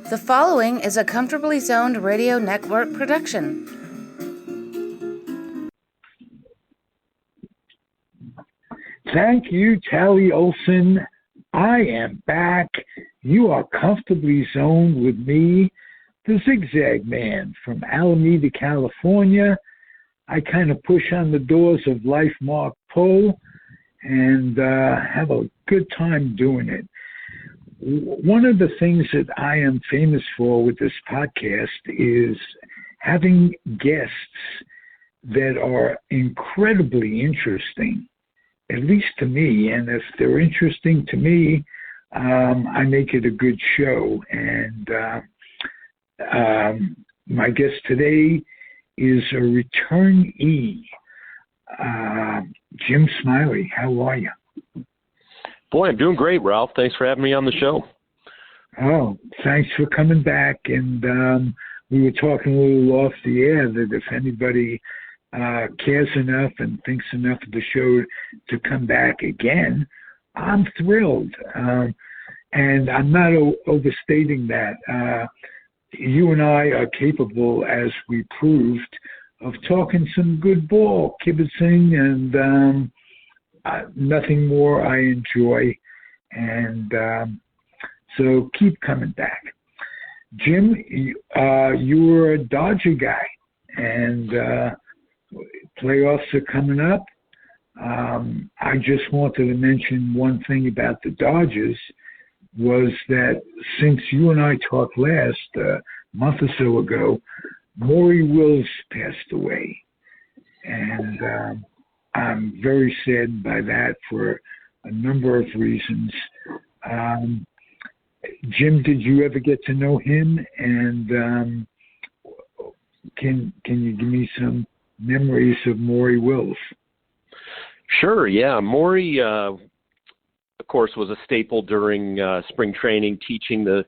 The following is a Comfortably Zoned Radio Network production. Thank you, Tally Olson. I am back. You are comfortably zoned with me, the Zig Zag Man from Alameda, California. I kind of push on the doors of Life Mark Poe and have a good time doing it. One of the things that I am famous for with this podcast is having guests that are incredibly interesting, at least to me. And if they're interesting to me, I make it a good show. And my guest today is a returnee, Jim Smiley. How are you? Boy, I'm doing great, Ralph. Thanks for having me on the show. Oh, thanks for coming back. And we were talking a little off the air that if anybody cares enough and thinks enough of the show to come back again, I'm thrilled. And I'm not overstating that. You and I are capable, as we proved, of talking some good ball, kibitzing, and nothing more I enjoy. And so keep coming back. Jim, you were a Dodger guy, and playoffs are coming up. I just wanted to mention one thing about the Dodgers was that since you and I talked last a month or so ago, Maury Willis passed away. And I'm very saddened by that for a number of reasons. Jim, did you ever get to know him? And can you give me some memories of Maury Willis? Sure, yeah. Maury, of course, was a staple during spring training, teaching the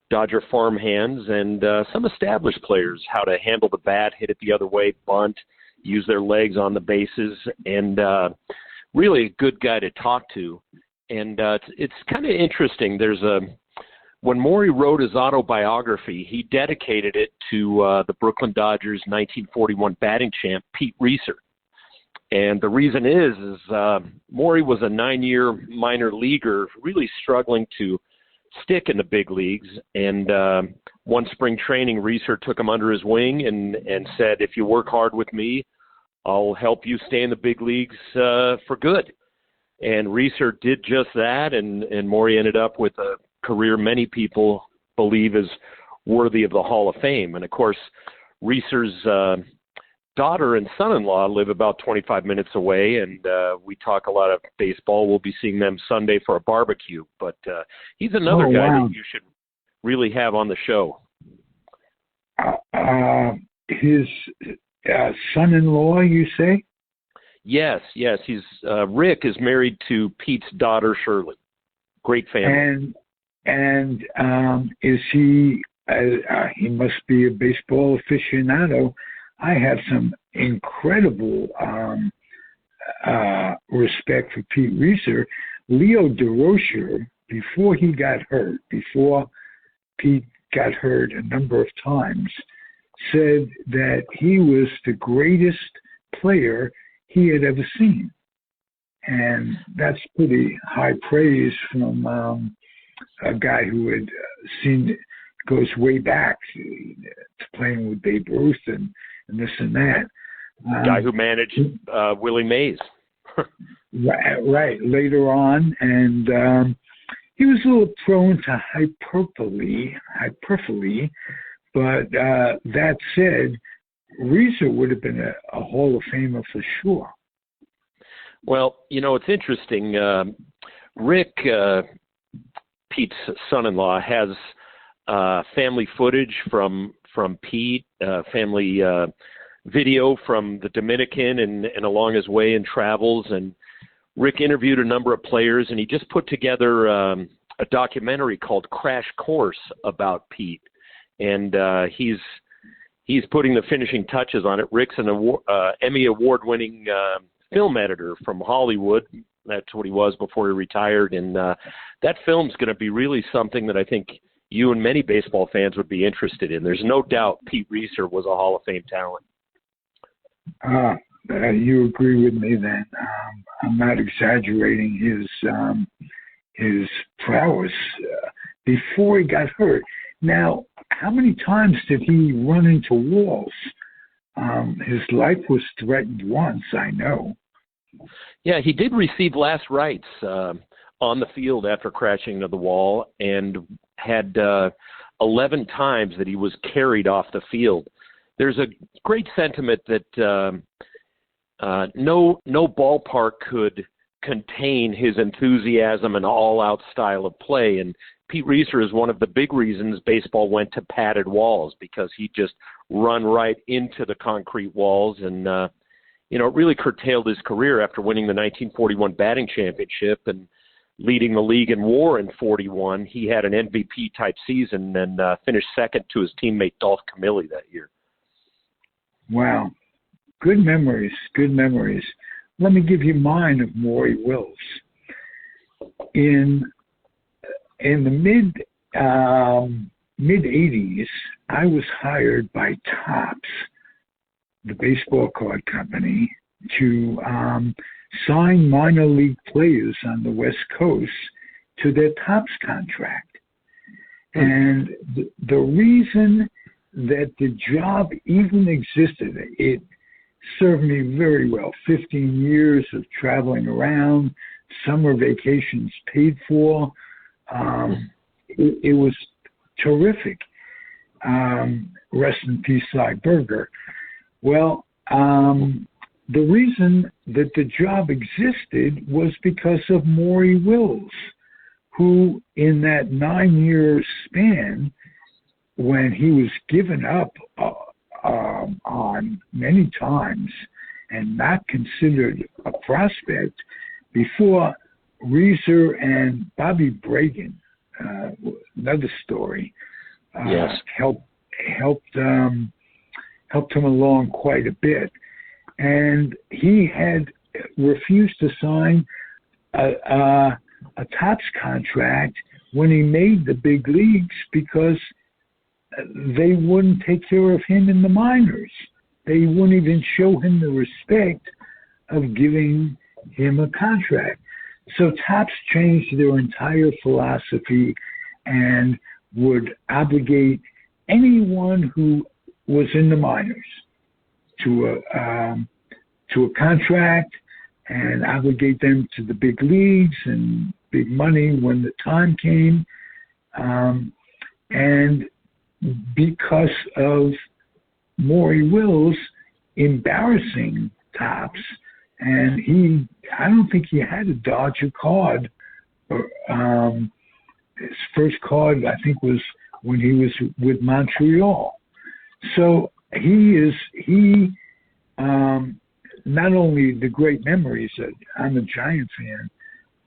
Dodger farmhands and some established players how to handle the bat, hit it the other way, bunt, use their legs on the bases, and really a good guy to talk to. And it's kind of interesting. When Maury wrote his autobiography, he dedicated it to the Brooklyn Dodgers' 1941 batting champ, Pete Reiser. And the reason is Maury was a 9-year minor leaguer, really struggling to stick in the big leagues. And one spring training, Reiser took him under his wing and said, if you work hard with me, I'll help you stay in the big leagues for good. And Reiser did just that, and Maury ended up with a career many people believe is worthy of the Hall of Fame. And, of course, Reiser's daughter and son-in-law live about 25 minutes away, and we talk a lot of baseball. We'll be seeing them Sunday for a barbecue. But he's another guy that you should really have on the show. His son-in-law, you say? Yes. He's Rick is married to Pete's daughter, Shirley. Great family. And is he? He must be a baseball aficionado. I have some incredible respect for Pete Reiser. Leo DeRocher, before Pete got hurt a number of times, said that he was the greatest player he had ever seen. And that's pretty high praise from a guy who had goes way back to playing with Babe Ruth and this and that. Guy who managed Willie Mays. right, later on. And he was a little prone to hyperbole, but that said, Reiser would have been a Hall of Famer for sure. Well, it's interesting. Rick, Pete's son-in-law, has family footage from Pete, family video from the Dominican and along his way in travels. And Rick interviewed a number of players, and he just put together a documentary called Crash Course about Pete. And he's putting the finishing touches on it. Rick's an Emmy Award-winning film editor from Hollywood. That's what he was before he retired. And that film's going to be really something that I think you and many baseball fans would be interested in. There's no doubt Pete Reiser was a Hall of Fame talent. You agree with me then. I'm not exaggerating his prowess before he got hurt. Now, how many times did he run into walls? His life was threatened once, I know. Yeah, he did receive last rites on the field after crashing into the wall, and had 11 times that he was carried off the field. There's a great sentiment that no ballpark could contain his enthusiasm and all-out style of play, and Pete Reiser is one of the big reasons baseball went to padded walls, because he just run right into the concrete walls, and it really curtailed his career after winning the 1941 batting championship and leading the league in WAR in 41. He had an MVP-type season and finished second to his teammate Dolph Camilli that year. Wow. Good memories, good memories. Let me give you mine of Maury Willis. In the mid-'80s, I was hired by Topps, the baseball card company, to sign minor league players on the West Coast to their Topps contract. And the reason that the job even existed, it served me very well. 15 years of traveling around, summer vacations paid for. It was terrific. Rest in peace, Cy Berger. Well, the reason that the job existed was because of Maury Willis, who in that 9-year span, when he was given up on many times and not considered a prospect, before Reiser and Bobby Bragan, another story, yes, helped him along quite a bit. And he had refused to sign a Topps contract when he made the big leagues because they wouldn't take care of him in the minors. They wouldn't even show him the respect of giving him a contract. So Topps changed their entire philosophy and would obligate anyone who was in the minors to a contract and obligate them to the big leagues and big money when the time came. And because of Maury Willis embarrassing Topps, and I don't think he had to dodge a card. His first card, I think, was when he was with Montreal. So he not only the great memories that I'm a Giant fan,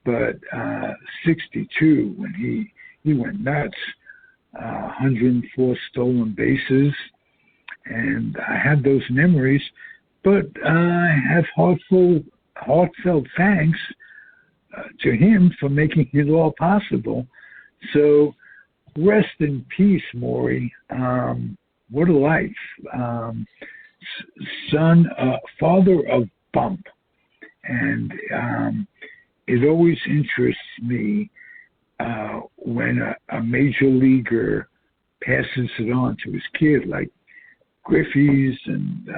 but 62 when he went nuts, 104 stolen bases, and I have those memories. But I have heartfelt thanks to him for making it all possible. So rest in peace, Maury. What a life. Father of Bump. And it always interests me when a major leaguer passes it on to his kid, like Griffey's and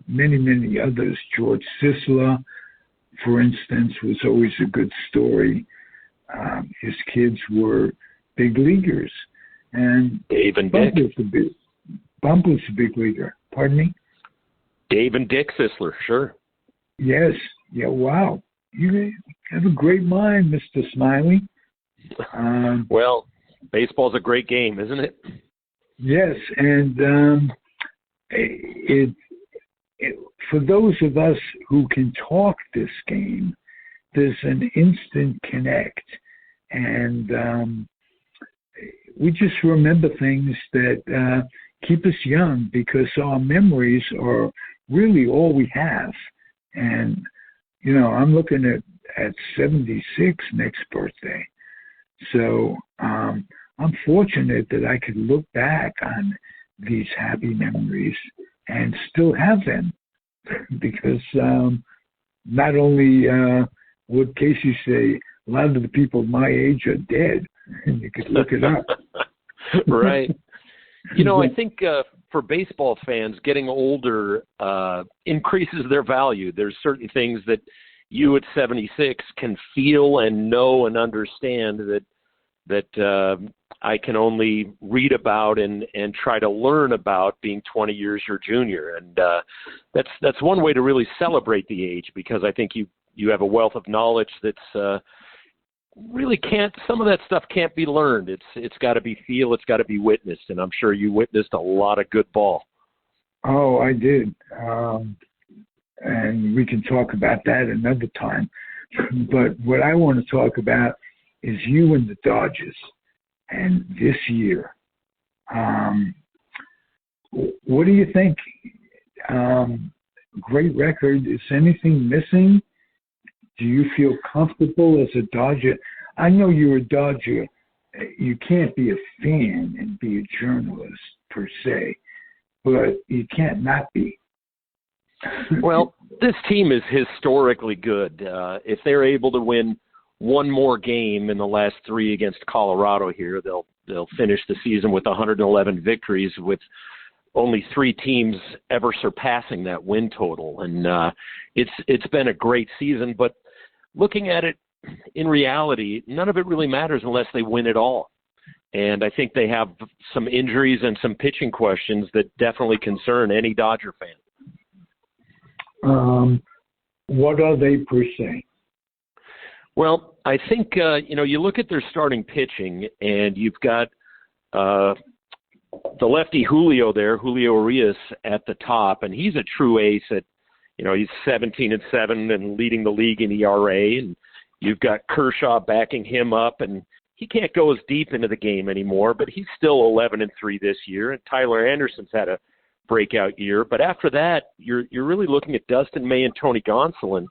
many, many others. George Sisler, for instance, was always a good story. His kids were big leaguers. And Dave and Dick. Bump was a big leaguer. Pardon me? Dave and Dick Sisler, sure. Yes. Yeah, wow. You have a great mind, Mr. Smiley. Well, baseball's a great game, isn't it? Yes, and for those of us who can talk this game, there's an instant connect, and we just remember things that keep us young because our memories are really all we have. And, I'm looking at 76 next birthday. So I'm I'm fortunate that I could look back on these happy memories and still have them because not only would Casey say, a lot of the people my age are dead, and you could look it up. Right. I think for baseball fans, getting older increases their value. There's certain things that you at 76 can feel and know and understand that I can only read about and try to learn about being 20 years your junior. And that's one way to really celebrate the age, because I think you have a wealth of knowledge that's really some of that stuff can't be learned. It's got to be it's got to be witnessed, and I'm sure you witnessed a lot of good ball. Oh, I did. And we can talk about that another time. But what I want to talk about is you and the Dodgers and this year. What do you think? Great record. Is anything missing? Do you feel comfortable as a Dodger? I know you're a Dodger. You can't be a fan and be a journalist per se, but you can't not be. Well, this team is historically good. If they're able to win one more game in the last 3 against Colorado here, they'll finish the season with 111 victories, with only 3 teams ever surpassing that win total. And it's been a great season, but looking at it in reality, none of it really matters unless they win it all. And I think they have some injuries and some pitching questions that definitely concern any Dodger fan. What are they per se? Well, I think, you look at their starting pitching, and you've got the lefty Julio Urias at the top, and he's a true ace at, he's 17-7 and leading the league in ERA, and you've got Kershaw backing him up, and he can't go as deep into the game anymore, but he's still 11-3 this year, and Tyler Anderson's had a breakout year. But after that, you're really looking at Dustin May and Tony Gonselin,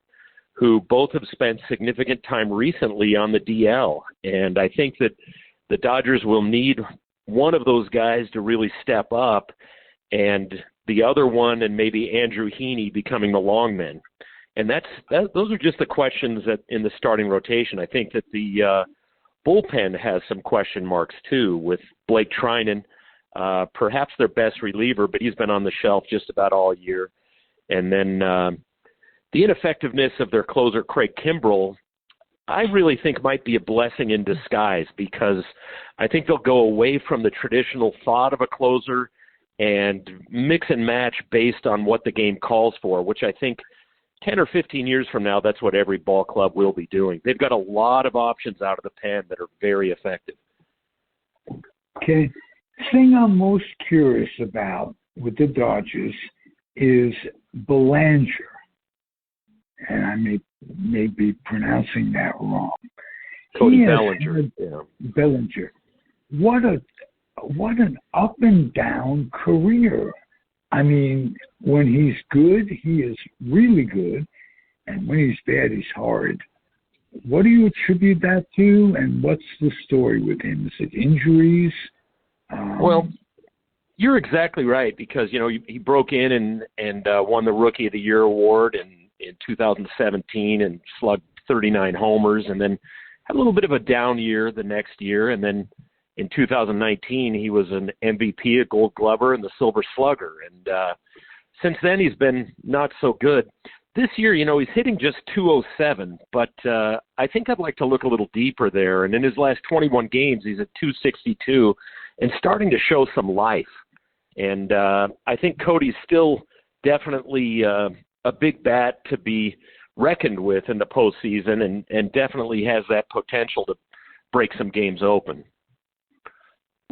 who both have spent significant time recently on the DL. And I think that the Dodgers will need one of those guys to really step up, and the other one, and maybe Andrew Heaney, becoming the long man. And those are just the questions that in the starting rotation. I think that the bullpen has some question marks too, with Blake Trinan, perhaps their best reliever, but he's been on the shelf just about all year. And then the ineffectiveness of their closer, Craig Kimbrell, I really think might be a blessing in disguise, because I think they'll go away from the traditional thought of a closer and mix and match based on what the game calls for, which I think 10 or 15 years from now, that's what every ball club will be doing. They've got a lot of options out of the pen that are very effective. Okay. The thing I'm most curious about with the Dodgers is Bellinger. And I may be pronouncing that wrong. Cody Bellinger. Bellinger. What an up and down career. I mean, when he's good, he is really good, and when he's bad, he's horrid. What do you attribute that to, and what's the story with him? Is it injuries? Well, you're exactly right, because he broke in and won the Rookie of the Year award in 2017 and slugged 39 homers, and then had a little bit of a down year the next year, and then in 2019 he was an MVP, a Gold Glover, and the Silver Slugger, and since then he's been not so good. This year, he's hitting just 207, but I think I'd like to look a little deeper there, and in his last 21 games he's at 262 and starting to show some life. And I think Cody's still definitely a big bat to be reckoned with in the postseason, and definitely has that potential to break some games open.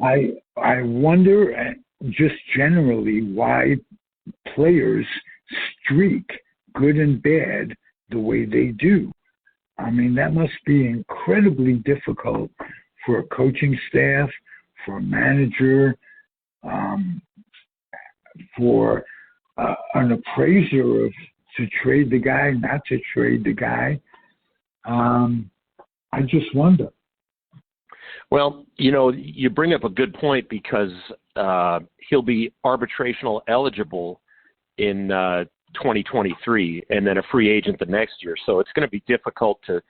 I wonder just generally why players streak good and bad the way they do. I mean, that must be incredibly difficult for a coaching staff, for a manager, for an appraiser to trade the guy, not to trade the guy. I just wonder. Well, you bring up a good point because he'll be arbitrational eligible in 2023 and then a free agent the next year. So it's going to be difficult to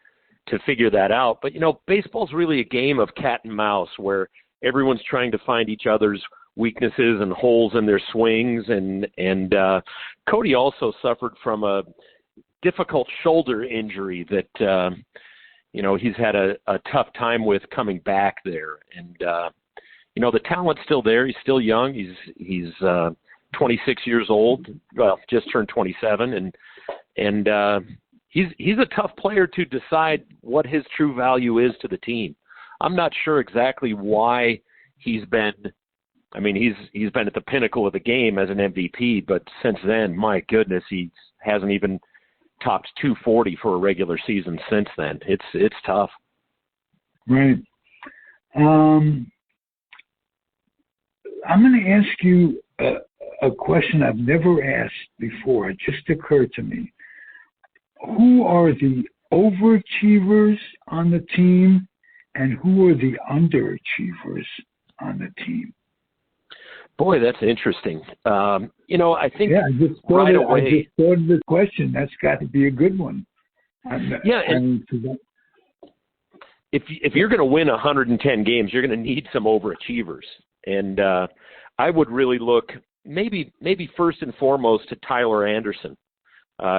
figure that out. But, baseball's really a game of cat and mouse where everyone's trying to find each other's weaknesses and holes in their swings. And Cody also suffered from a difficult shoulder injury that, he's had a tough time with coming back there. And, the talent's still there. He's still young. He's 26 years old. Well, just turned 27. And he's a tough player to decide what his true value is to the team. I'm not sure exactly why he's been at the pinnacle of the game as an MVP, but since then, my goodness, he hasn't even topped 240 for a regular season since then. It's tough. Right. I'm going to ask you a question I've never asked before. It just occurred to me. Who are the overachievers on the team and who are the underachievers on the team? Boy, that's interesting. I think I just thought right away. I just thought of the question. That's got to be a good one. If you're going to win 110 games, you're going to need some overachievers. And I would really look maybe first and foremost to Tyler Anderson.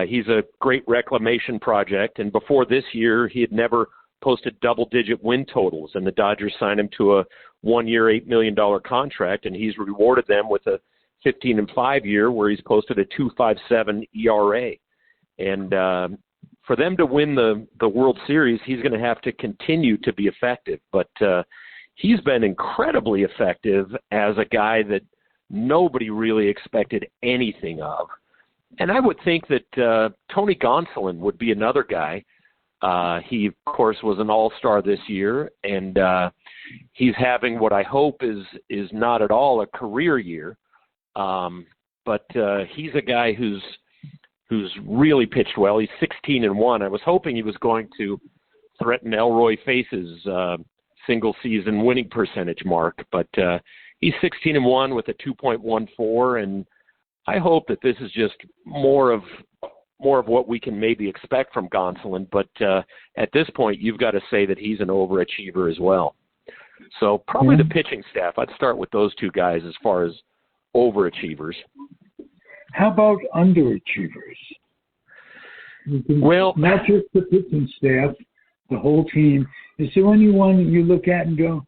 He's a great reclamation project, and before this year, he had never posted double-digit win totals, and the Dodgers signed him to a one-year, $8 million contract, and he's rewarded them with a 15-5 year where he's posted a 2.57 ERA. And for them to win the World Series, he's going to have to continue to be effective. But he's been incredibly effective as a guy that nobody really expected anything of. And I would think that Tony Gonselin would be another guy. He, of course, was an all-star this year, and he's having what I hope is not at all a career year. But he's a guy who's really pitched well. He's 16-1. I was hoping he was going to threaten Elroy Face's single-season winning percentage mark, but he's 16-1 with a 2.14, and I hope that this is just more of what we can maybe expect from Gonsolin, but at this point, you've got to say that he's an overachiever as well. So probably the pitching staff. I'd start with those two guys as far as overachievers. How about underachievers? Well, not just the pitching staff, the whole team. Is there anyone that you look at and go,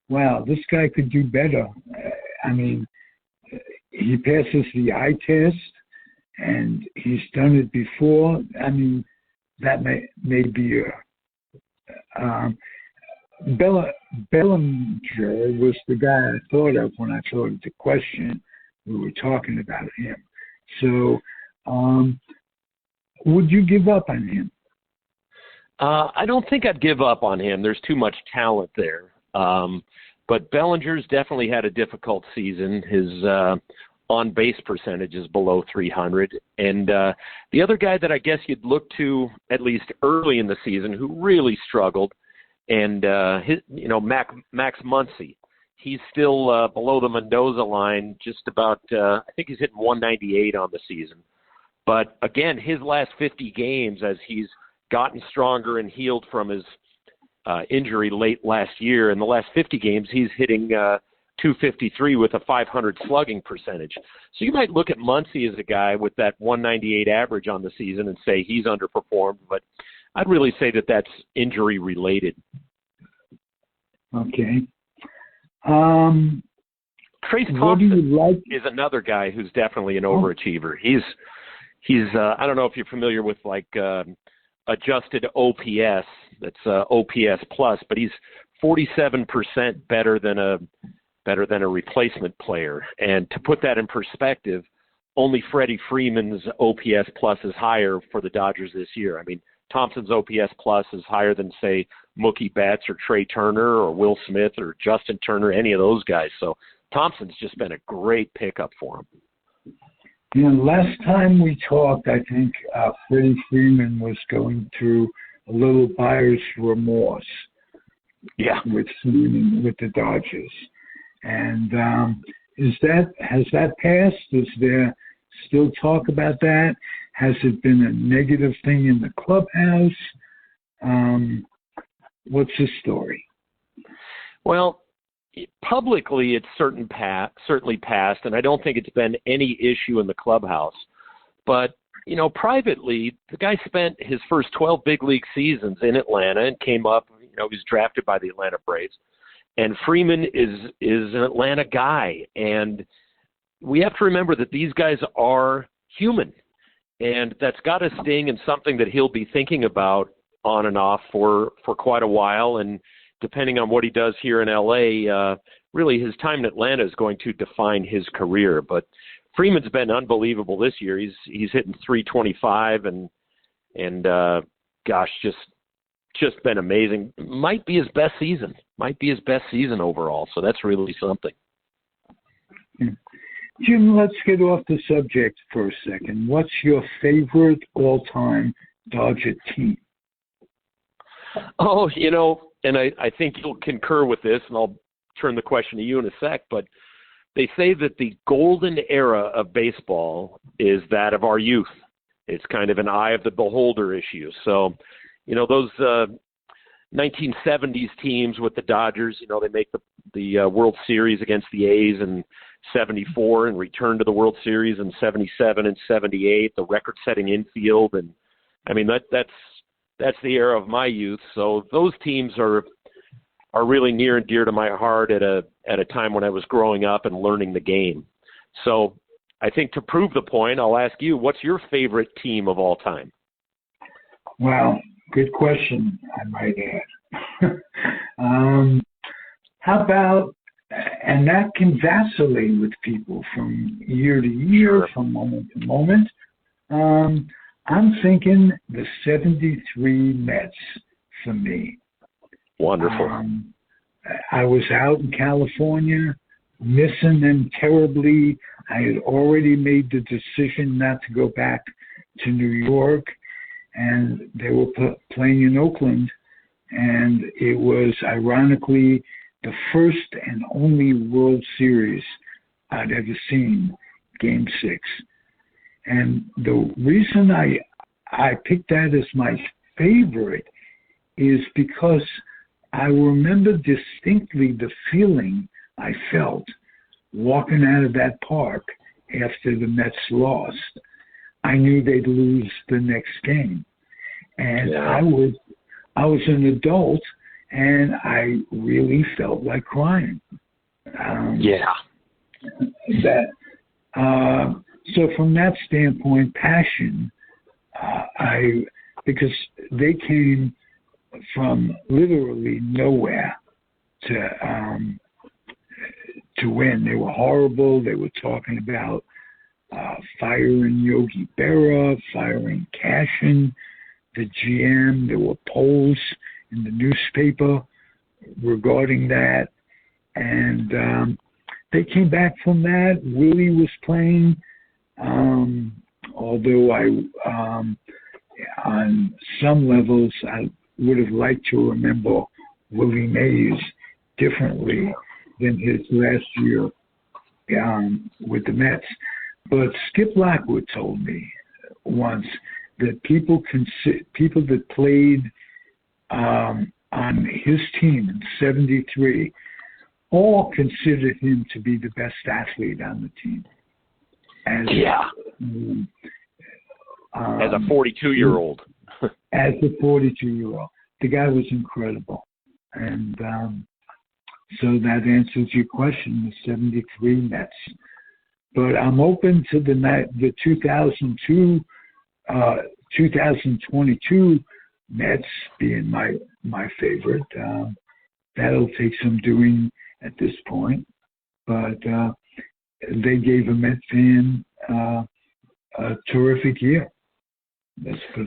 wow, this guy could do better? He passes the eye test, and he's done it before. That may be Bellinger was the guy I thought of when I thought of the question. We were talking about him. So, would you give up on him? I don't think I'd give up on him. There's too much talent there. But Bellinger's definitely had a difficult season. His on-base percentage is below 300. And the other guy that I guess you'd look to, at least early in the season, who really struggled, and Max Muncy. He's still below the Mendoza line, just about, I think he's hitting 198 on the season. But again, his last 50 games, as he's gotten stronger and healed from his injury late last year, in the last 50 games, he's hitting 253 with a 500 slugging percentage. So you might look at Muncy as a guy with that 198 average on the season and say he's underperformed, but I'd really say that that's injury related. Okay. Trace Thompson is another guy who's definitely an overachiever. He's I don't know if you're familiar with adjusted OPS. That's OPS plus, but he's 47% better than a replacement player. And to put that in perspective, only Freddie Freeman's OPS plus is higher for the Dodgers this year. Thompson's OPS plus is higher than, say, Mookie Betts or Trey Turner or Will Smith or Justin Turner, any of those guys. So Thompson's just been a great pickup for him. Last time we talked, I think Freddie Freeman was going through a little buyer's remorse. Yeah. with the Dodgers. And has that passed? Is there still talk about that? Has it been a negative thing in the clubhouse? What's the story? Well, publicly, it's certainly passed, and I don't think it's been any issue in the clubhouse. But, privately, the guy spent his first 12 big league seasons in Atlanta and came up, he was drafted by the Atlanta Braves. And Freeman is an Atlanta guy. And we have to remember that these guys are human. And that's got to sting, and something that he'll be thinking about on and off for quite a while. And depending on what he does here in L.A., really his time in Atlanta is going to define his career. But Freeman's been unbelievable this year. He's hitting .325 and gosh, just been amazing. Might be his best season overall. So that's really something. Jim, let's get off the subject for a second. What's your favorite all-time Dodger team? Oh, and I think you'll concur with this, and I'll turn the question to you in a sec, but they say that the golden era of baseball is that of our youth. It's kind of an eye of the beholder issue. So, those 1970s teams with the Dodgers, they make the World Series against the A's in 74 and return to the World Series in 77 and 78, the record-setting infield. And, I mean, that's the era of my youth. So those teams are really near and dear to my heart at a time when I was growing up and learning the game. So I think to prove the point, I'll ask you, what's your favorite team of all time? Well, good question, I might add. How about, and that can vacillate with people from year to year, from moment to moment. I'm thinking the 73 Mets for me. Wonderful. I was out in California, missing them terribly. I had already made the decision not to go back to New York, and they were playing in Oakland, and it was ironically the first and only World Series I'd ever seen, Game 6. And the reason I picked that as my favorite is because I remember distinctly the feeling I felt walking out of that park after the Mets lost. I knew they'd lose the next game. And I was an adult, and I really felt like crying. So from that standpoint, passion, because they came from literally nowhere to win. They were horrible. They were talking about firing Yogi Berra, firing Cashin, the GM. There were polls in the newspaper regarding that. And they came back from that. Willie was playing, although on some levels, I would have liked to remember Willie Mays differently than his last year with the Mets. But Skip Lockwood told me once that people that played on his team in 73 all considered him to be the best athlete on the team. As a 42-year-old. As a 42-year-old. The guy was incredible. And so that answers your question, the 73 Mets. But I'm open to the 2002, 2022 Mets being my favorite. That'll take some doing at this point. But they gave a Met fan a terrific year.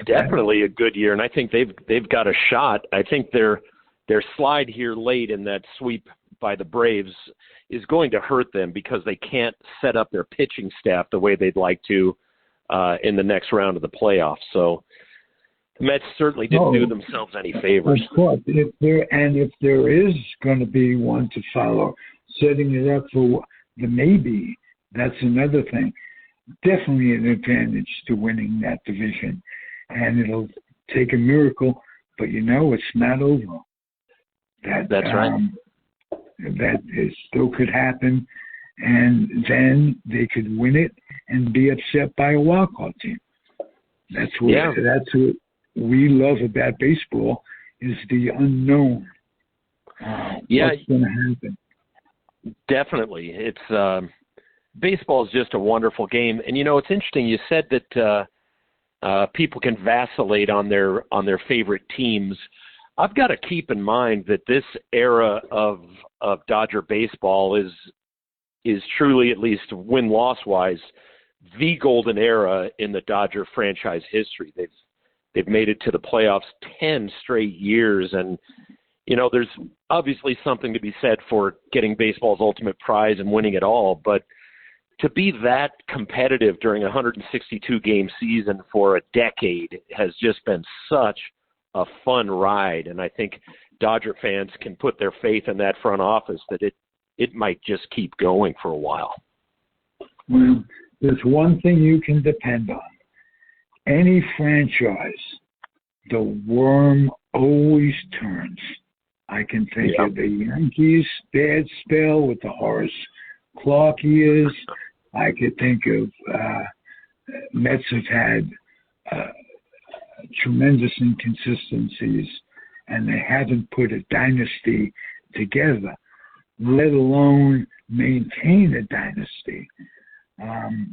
Definitely a good year, and I think they've got a shot. I think their slide here late in that sweep by the Braves is going to hurt them because they can't set up their pitching staff the way they'd like to in the next round of the playoffs. So The Mets certainly didn't do themselves any favors. Of course, if there is going to be one to follow, setting it up for the maybe, that's another thing. Definitely an advantage to winning that division, and it'll take a miracle. But it's not over. That's right. That it still could happen, and then they could win it and be upset by a wild card team. That's what we love about baseball, is the unknown. What's going to happen? Definitely. It's baseball is just a wonderful game. And it's interesting, you said that people can vacillate on their favorite teams. I've got to keep in mind that this era of Dodger baseball is truly, at least win-loss wise, the golden era in the Dodger franchise history. They've made it to the playoffs 10 straight years, and there's obviously something to be said for getting baseball's ultimate prize and winning it all, but to be that competitive during a 162-game season for a decade has just been such a fun ride, and I think Dodger fans can put their faith in that front office that it might just keep going for a while. Well, there's one thing you can depend on. Any franchise, the worm always turns. I can think of the Yankees' bad spell with the Horace Clark years. I could think of Mets have had tremendous inconsistencies, and they haven't put a dynasty together, let alone maintain a dynasty.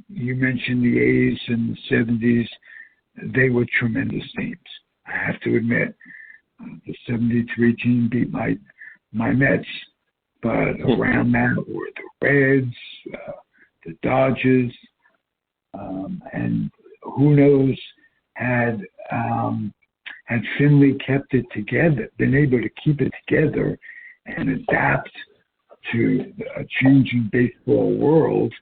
You mentioned the A's in the 70s. They were tremendous teams. I have to admit, the 73 team beat my Mets, but around that were the Reds, the Dodgers, and who knows, had Finley kept it together, been able to keep it together and adapt to a changing baseball world,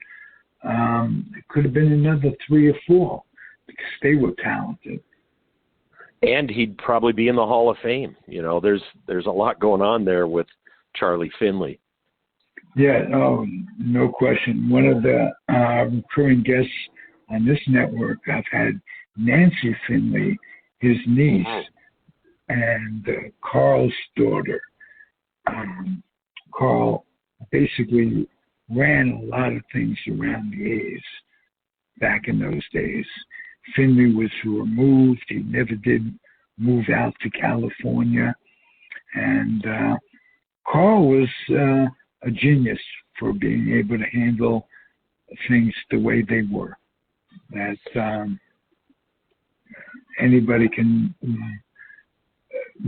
it could have been another 3 or 4 because they were talented. And he'd probably be in the Hall of Fame. There's a lot going on there with Charlie Finley. Yeah, no question. One of the recurring guests on this network, I've had Nancy Finley, his niece, and Carl's daughter. Carl basically ran a lot of things around the A's back in those days. Finley was removed. He never did move out to California. And Carl was a genius for being able to handle things the way they were. That anybody can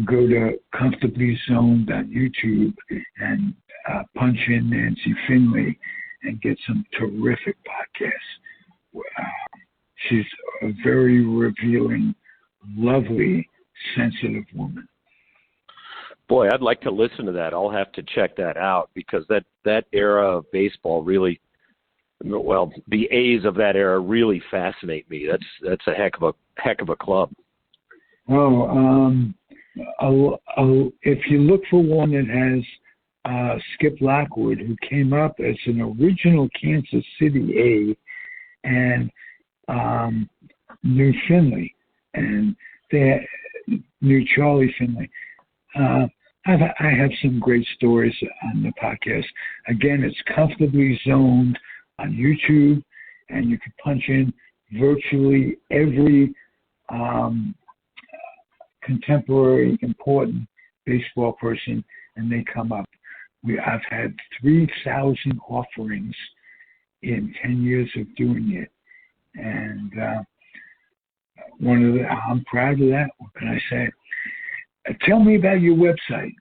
go to Comfortably Zoned on YouTube and punch in Nancy Finley and get some terrific podcasts. She's a very revealing, lovely, sensitive woman. Boy, I'd like to listen to that. I'll have to check that out because that era of baseball really, well, the A's of that era really fascinate me. That's a heck of a club. If you look for one that has Skip Lockwood, who came up as an original Kansas City A, and knew Finley, and they knew Charlie Finley. I have some great stories on the podcast. Again, it's Comfortably Zoned on YouTube, and you can punch in virtually every contemporary important baseball person, and they come up. I've had 3,000 offerings in 10 years of doing it, and I'm proud of that. What can I say? Tell me about your website.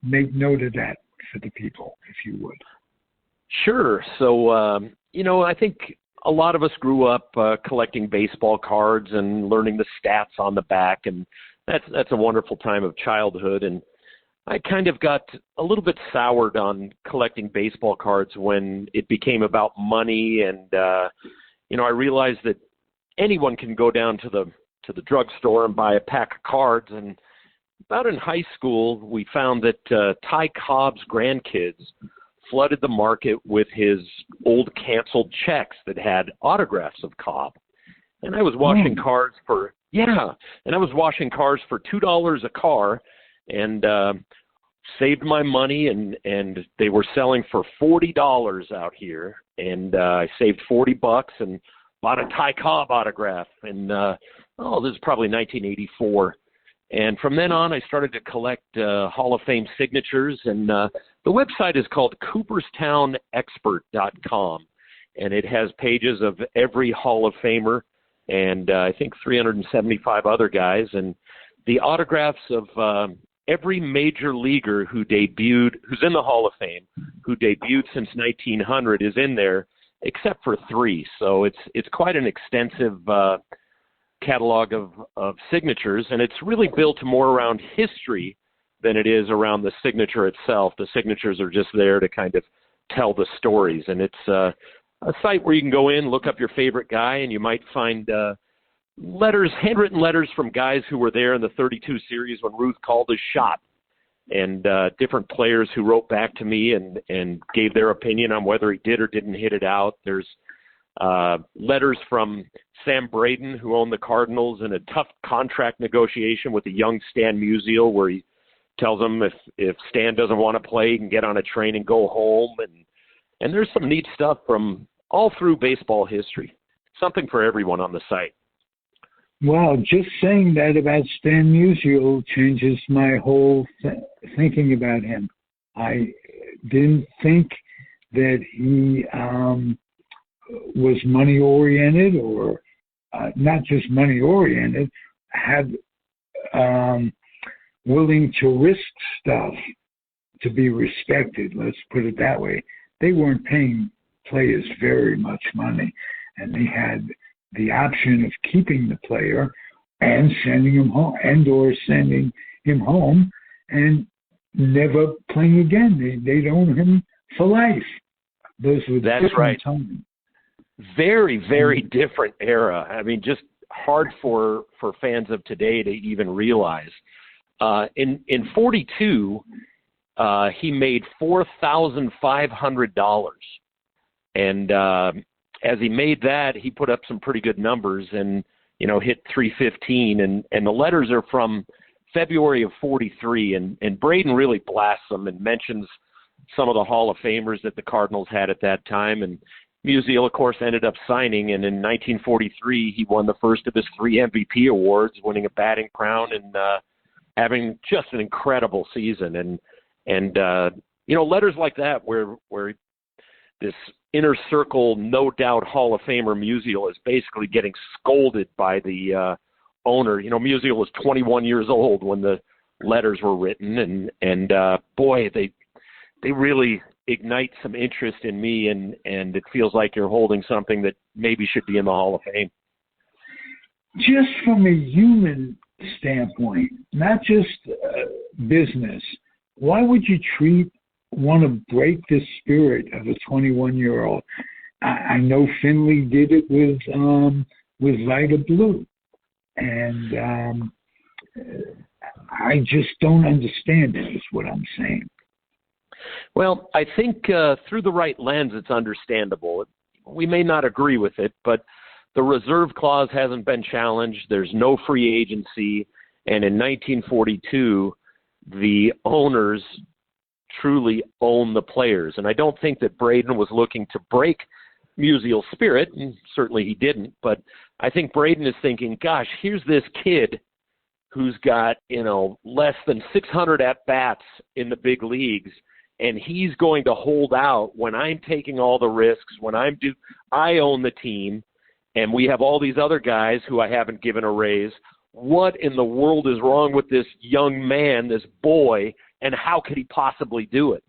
Make note of that for the people, if you would. Sure. So, I think a lot of us grew up collecting baseball cards and learning the stats on the back, and that's a wonderful time of childhood. And I kind of got a little bit soured on collecting baseball cards when it became about money, and I realized that anyone can go down to to the drugstore and buy a pack of cards. And about in high school, we found that Ty Cobb's grandkids flooded the market with his old canceled checks that had autographs of Cobb. And I was washing cars for $2 a car, and saved my money, and they were selling for $40 out here, and I saved $40 and bought a Ty Cobb autograph, and this is probably 1984. And from then on, I started to collect Hall of Fame signatures, and the website is called CooperstownExpert.com, and it has pages of every Hall of Famer and I think 375 other guys, and the autographs of every major leaguer who's in the Hall of Fame, who debuted since 1900 is in there, except for 3. So it's quite an extensive catalog of signatures, and it's really built more around history than it is around the signature itself. The signatures are just there to kind of tell the stories, and it's a site where you can go in, look up your favorite guy, and you might find handwritten letters from guys who were there in the 32 series when Ruth called his shot, and different players who wrote back to me and gave their opinion on whether he did or didn't hit it out. There's letters from Sam Braden, who owned the Cardinals, in a tough contract negotiation with a young Stan Musial, where he tells him if Stan doesn't want to play, he can get on a train and go home. And there's some neat stuff from all through baseball history. Something for everyone on the site. Well, just saying that about Stan Musial changes my whole thinking about him. I didn't think that he was money-oriented, or not just money-oriented, had willing to risk stuff to be respected, let's put it that way. They weren't paying players very much money, and they had the option of keeping the player and sending him home, and never playing again. They'd own him for life. Those were different times. Very, very different era. I mean, just hard for fans of today to even realize. In 42, he made $4,500, and as he made that, he put up some pretty good numbers and hit 315. And the letters are from February of 43, and Braden really blasts them and mentions some of the Hall of Famers that the Cardinals had at that time. And Musial, of course, ended up signing, and in 1943, he won the first of his 3 MVP awards, winning a batting crown and having just an incredible season. And letters like that where this inner circle, no doubt Hall of Famer Musial is basically getting scolded by the owner. Musial was 21 years old when the letters were written, and boy, they really ignite some interest in me, and it feels like you're holding something that maybe should be in the Hall of Fame. Just from a human standpoint, not just business, why would you want to break the spirit of a 21-year-old? I know Finley did it with Vita Blue, and I just don't understand it, is what I'm saying. Well, I think through the right lens, it's understandable. We may not agree with it, but the reserve clause hasn't been challenged. There's no free agency. And in 1942, the owners truly own the players. And I don't think that Braden was looking to break Musial's spirit, and certainly he didn't. But I think Braden is thinking, gosh, here's this kid who's got, less than 600 at-bats in the big leagues, and he's going to hold out when I'm taking all the risks, when I own the team, and we have all these other guys who I haven't given a raise. What in the world is wrong with this young man, this boy, and how could he possibly do it?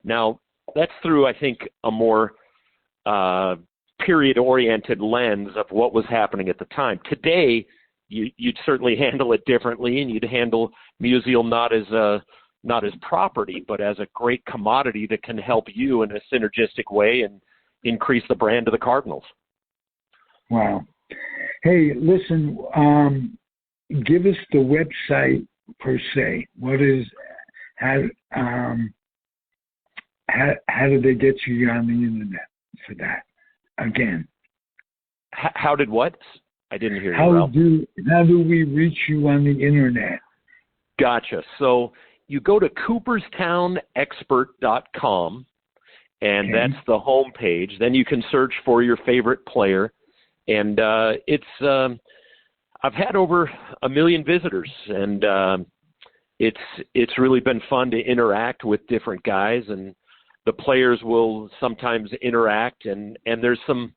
Now, that's through, I think, a more period-oriented lens of what was happening at the time. Today, you'd certainly handle it differently, and you'd handle Musial not as property, but as a great commodity that can help you in a synergistic way and increase the brand of the Cardinals. Wow. Hey, listen, give us the website per se. What is how do they get you on the internet for that? Again, How did what? I didn't hear you, how Ralph. do we reach you on the internet? Gotcha. So you go to CooperstownExpert.com, and Okay. that's the home page. Then you can search for your favorite player, and I've had over 1 million visitors, and it's really been fun to interact with different guys, and the players will sometimes interact, and there's some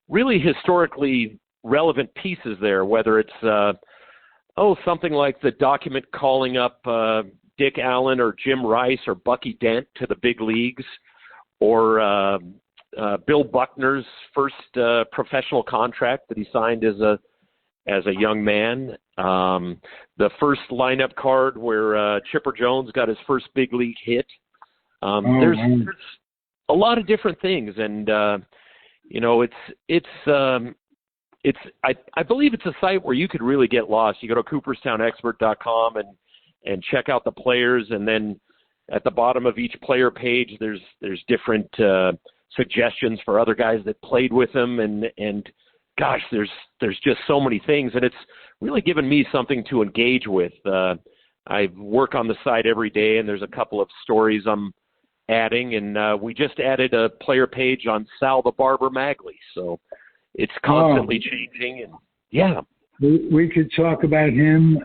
really historically relevant pieces there, whether it's something like the document calling up Dick Allen or Jim Rice or Bucky Dent to the big leagues, or Bill Buckner's first professional contract that he signed as a young man, the first lineup card where Chipper Jones got his first big league hit. There's a lot of different things, and I believe it's a site where you could really get lost. You go to CooperstownExpert.com and check out the players, and then at the bottom of each player page, there's different suggestions for other guys that played with him, and gosh, there's just so many things, and it's really given me something to engage with. I work on the site every day, and there's a couple of stories I'm adding, and we just added a player page on Sal the Barber Magley, so it's constantly changing, and yeah. We could talk about him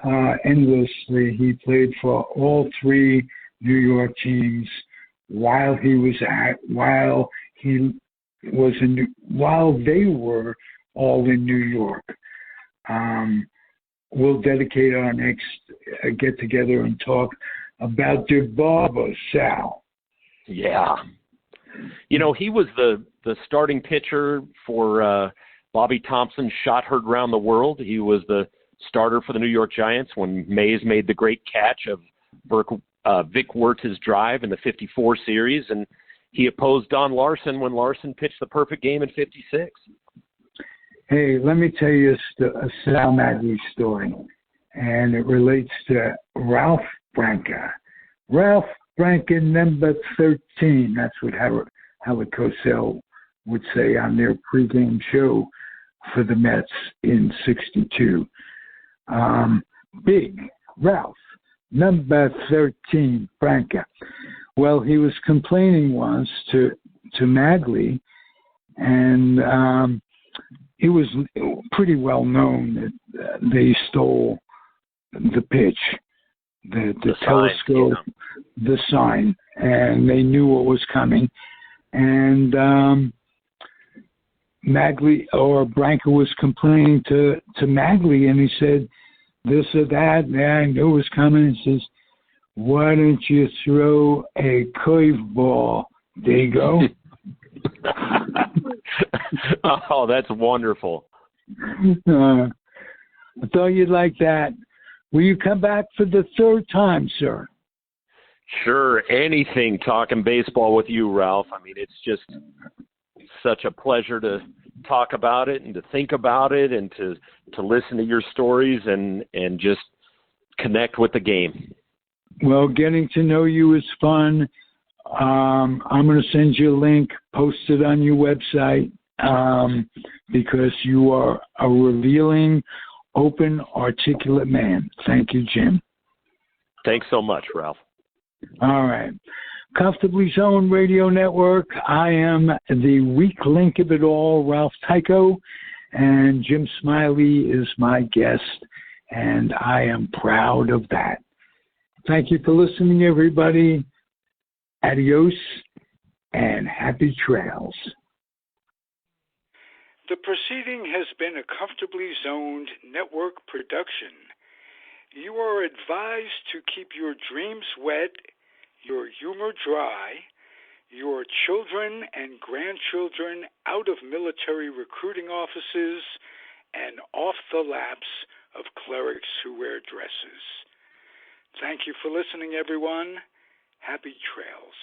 endlessly. He played for all 3 New York teams while they were all in New York. We'll dedicate our next get together and talk about the Barber, Sal. Yeah. He was the starting pitcher for Bobby Thompson's Shot Heard Round the World. He was the starter for the New York Giants when Mays made the great catch of Vic Wertz's drive in the 54 series, and he opposed Don Larson when Larson pitched the perfect game in 56. Hey, let me tell you a Sal Magley story, and it relates to Ralph Branca. Ralph Branca, number 13. That's what Howard Cosell would say on their pregame show for the Mets in '62. Big Ralph, number 13, Branca. Well, he was complaining once to Magley, and it was pretty well known that they stole the pitch, the telescope, sign, the sign, and they knew what was coming. And Magley or Branca was complaining to Magley, and he said this or that. Yeah, I knew it was coming. He says, "Why don't you throw a curveball, Dago?" Oh, that's wonderful. I thought you'd like that. Will you come back for the 3rd time, sir? Sure, anything talking baseball with you, Ralph. I mean, it's just such a pleasure to talk about it and to think about it and to listen to your stories and just connect with the game. Well, getting to know you is fun. I'm going to send you a link, post it on your website, because you are a revealing, open, articulate man. Thank you, Jim. Thanks so much, Ralph. All right. Comfortably Zoned Radio Network. I am the weak link of it all, Ralph Tycho, and Jim Smiley is my guest, and I am proud of that. Thank you for listening, everybody. Adios and happy trails. The proceeding has been a Comfortably Zoned network production. You are advised to keep your dreams wet, your humor dry, your children and grandchildren out of military recruiting offices and off the laps of clerics who wear dresses. Thank you for listening, everyone. Happy trails.